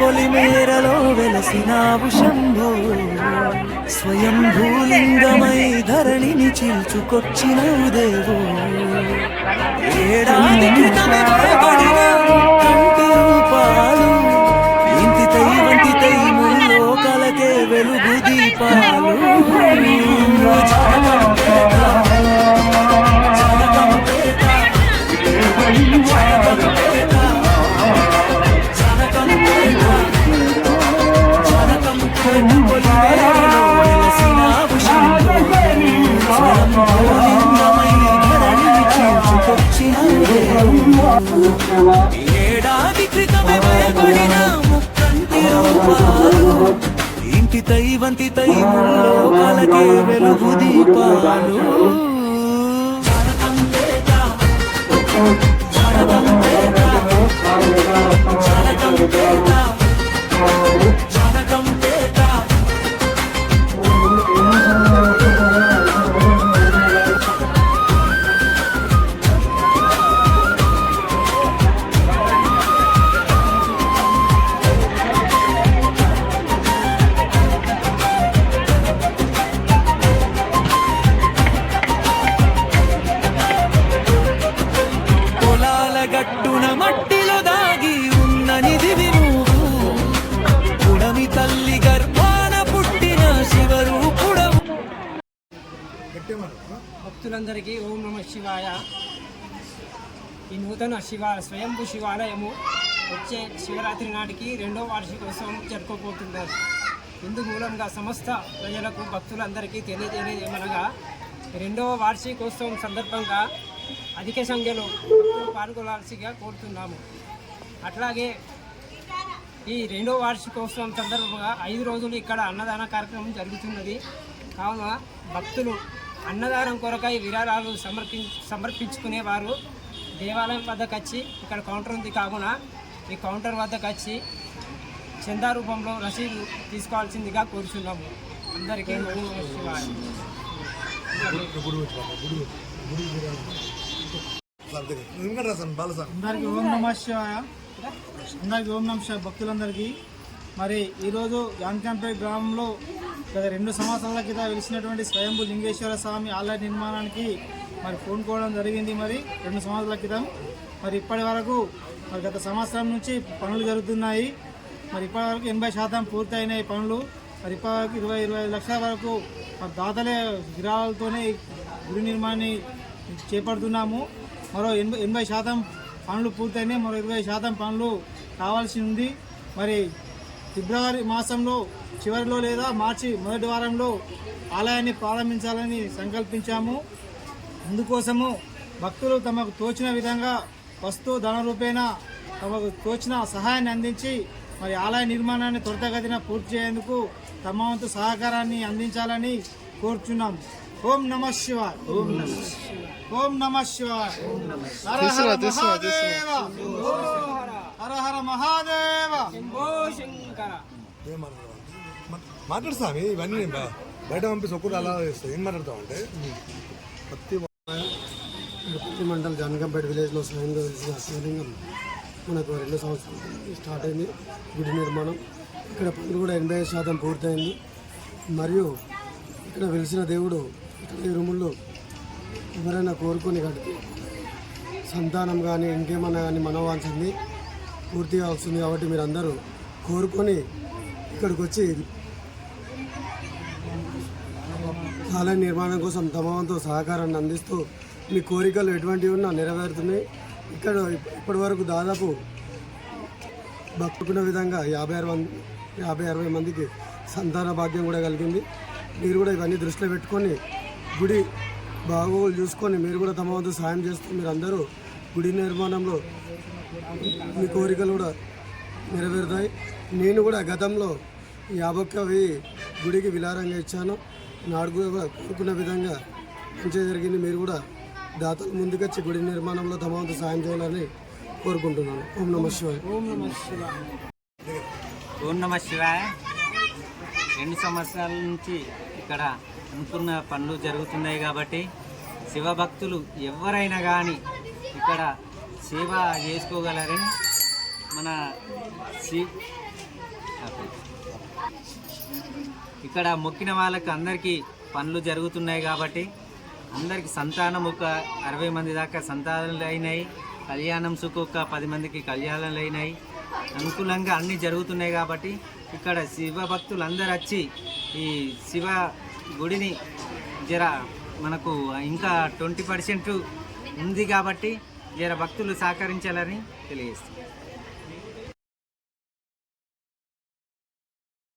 పొలిమేరలో వెలసినావు శంభో స్వయం భూలింగమై ధరణిని చీల్చుకొచ్చినవు దేవో ఏడాది క్రితమే పడిన కంటి రూపాలు ఇంటితై వంటితై ముల్లోకాలకే వెలుగు దీపాలు ఏడాది క్రితమే భయపడిన ముక్కంటి రూపాలు ఇంటితై వంటితై ముల్లోకాలకే వెలుగు దీపాలు గట్టున మట్టిలో దాగి ఉన్న నిధివి నువ్వు పుడమి తల్లి గర్భాన పుట్టిన శివరూపుడవు. భక్తులందరికీ ఓం నమ శివాయ. ఈ నూతన స్వయంభూ శివాలయము వచ్చే శివరాత్రి నాటికి 2వ వార్షికోత్సవం జరుపుకోబోతున్నారు. ఇందు మూలంగా సమస్త ప్రజలకు భక్తులందరికీ తెలియజేయలేదు ఏమనగా 2వ వార్షికోత్సవం సందర్భంగా అధిక సంఖ్యలో భక్తులు పాల్గొనాల్సిగా కోరుతున్నాము. అట్లాగే ఈ 2వ వార్షికోత్సవం సందర్భంగా 5 రోజులు ఇక్కడ అన్నదాన కార్యక్రమం జరుగుతున్నది. కావున భక్తులు అన్నదానం కొరకై విరాళాలు సమర్పించుకునేవారు దేవాలయం వద్దకు వచ్చి ఇక్కడ కౌంటర్ ఉంది కావున ఈ కౌంటర్ వద్దకు వచ్చి చందా రూపంలో రసీదు తీసుకోవాల్సిందిగా కోరుచున్నాము. అందరికీ అందరికీ ఓం నమ శివాయ. అందరికీ ఓం నమ శివాయ. భక్తులందరికీ మరి ఈరోజు జాన్కంపేట గ్రామంలో గత 2 సంవత్సరాల క్రితం వెలిసినటువంటి స్వయంభూ లింగేశ్వర స్వామి ఆలయ నిర్మాణానికి మరి పూనుకోవడం జరిగింది. మరి 2 సంవత్సరాల క్రితం మరి ఇప్పటి వరకు మరి గత సంవత్సరం నుంచి పనులు జరుగుతున్నాయి. మరి ఇప్పటి వరకు 80% పూర్తయినాయి పనులు. మరి ఇప్పటి వరకు 20-25 లక్షల వరకు మరి దాతలే విరాళాలతోనే గుడి నిర్మాణాన్ని చేపడుతున్నాము. మరో 80% పనులు పూర్తయినాయి. మరో 20% పనులు కావాల్సి ఉంది. మరి ఫిబ్రవరి మాసంలో చివరిలో లేదా మార్చి మొదటి వారంలో ఆలయాన్ని ప్రారంభించాలని సంకల్పించాము. అందుకోసము భక్తులు తమకు తోచిన విధంగా వస్తు ధన రూపేణ తమకు తోచిన సహాయాన్ని అందించి మరి ఆలయ నిర్మాణాన్ని త్వరితగతిన పూర్తి చేసేందుకు తమ వంతు సహకారాన్ని అందించాలని కోరుచున్నాం. ఓం నమ శివాయ. ఓం నమ ఓం నమ శివాయ. హర హర మహాదేవ. హర హర మహాదేవ. మాట్లాడు స్వామి, ఇవన్నీ బయట పంపి సొక్కుడు అలా చేస్తాయి. ఏం మాట్లాడతావు అంటే పత్తి మండల్ జానకంపేట విలేజ్లో స్వయంగా వెలిసిన శివలింగం మనకు 2 సంవత్సరాలు స్టార్ట్ అయింది గుడి నిర్మాణం. ఇక్కడ పనులు కూడా 80% పూర్తయింది. మరియు ఇక్కడ వెలిసిన దేవుడు ఈ రూముల్లో ఎవరైనా కోరుకొని కడితే సంతానం కానీ ఇంకేమన్నా కానీ మనోవాంఛంది పూర్తిగా వస్తుంది. కాబట్టి మీరు అందరూ కోరుకొని ఇక్కడికి వచ్చి ఆలయ నిర్మాణం కోసం తమ వంతు సహకారాన్ని అందిస్తూ మీ కోరికలు ఎటువంటివి ఉన్నా నెరవేరుతున్నాయి. ఇక్కడ ఇప్పటి వరకు దాదాపు భక్తుకున్న విధంగా 50-60 మందికి సంతాన భాగ్యం కూడా కలిగింది. మీరు కూడా ఇవన్నీ దృష్టిలో పెట్టుకొని గుడి బాగోగులు చూసుకొని మీరు కూడా తమ వంతు సాయం చేస్తూ మీరు అందరూ గుడి నిర్మాణంలో మీ కోరికలు కూడా నెరవేరుతాయి. నేను కూడా గతంలో 50,000 గుడికి విలారంగా ఇచ్చాను. నాడు కూడా కోరుకున్న విధంగా మంచిగా జరిగింది. మీరు కూడా దాతలు ముందుకొచ్చి గుడి నిర్మాణంలో తమ వంతు సాయం చేయాలని కోరుకుంటున్నాను. ఓం నమ శివాయ. ఓం నమ శివాయ. ఓం నమ శివాయ. 2 సంవత్సరాల నుంచి ఇక్కడ అనుకున్న పనులు జరుగుతున్నాయి కాబట్టి శివభక్తులు ఎవరైనా కానీ ఇక్కడ సేవ చేసుకోగలరని మన ఇక్కడ మొక్కిన వాళ్ళకి అందరికీ పనులు జరుగుతున్నాయి కాబట్టి అందరికి సంతానం ఒక 60 మంది దాకా సంతానాలు అయినాయి. కళ్యాణం సుఖ ఒక 10 మందికి కళ్యాణాలు అయినాయి. అనుకూలంగా అన్నీ జరుగుతున్నాయి కాబట్టి ఇక్కడ శివ భక్తులు అందరు వచ్చి ఈ శివ గుడిని మనకు ఇంకా 20% ఉంది కాబట్టి భక్తులు సహకరించాలని తెలియజేస్తారు.